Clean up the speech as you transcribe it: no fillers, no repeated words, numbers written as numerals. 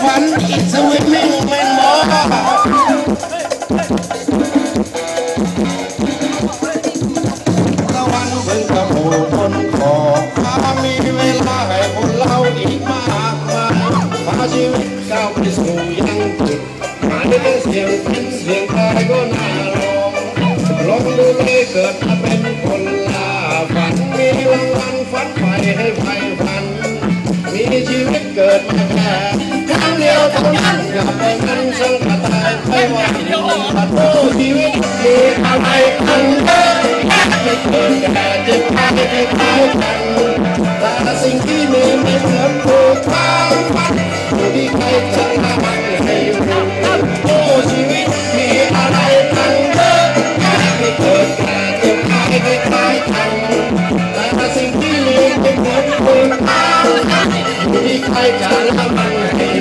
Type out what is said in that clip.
ฝันอีกสวิตมิ่งแมนบอตะวันเพิ่งกระโผล่พ้นขอบฟ้ามีเวลาให้คนเราอีกมากมายพาชีวิตก้าวไปสู่ยังจุดหมายเป็นเสียงเป็นเสียงใครก็น่าลองดูเลยเกิดมาเป็นคนลาฝันมีรางวัลฝันใฝ่ให้ใฝ่ฝันมีชีวิตเกิดมาแค่ครั้งเดียวเท่านั้นอย่าไปมันสังกัดตายไปว่าขัดโตชีวิตมีอะไรกันเยอะไม่เกิดแก่เจ็บตายคล้ายกันแต่สิ่งที่มีไม่เหมือนถูกทางฝันอยู่ที่ใครจะทำให้รู้โอ้ชีวิตมีอะไรกันเยอะไม่เกิดแก่เจ็บตายคล้ายกันแต่สิ่งที่มีไม่เหมือนถูกทางฝันอยู่ที่ใครจะทำให้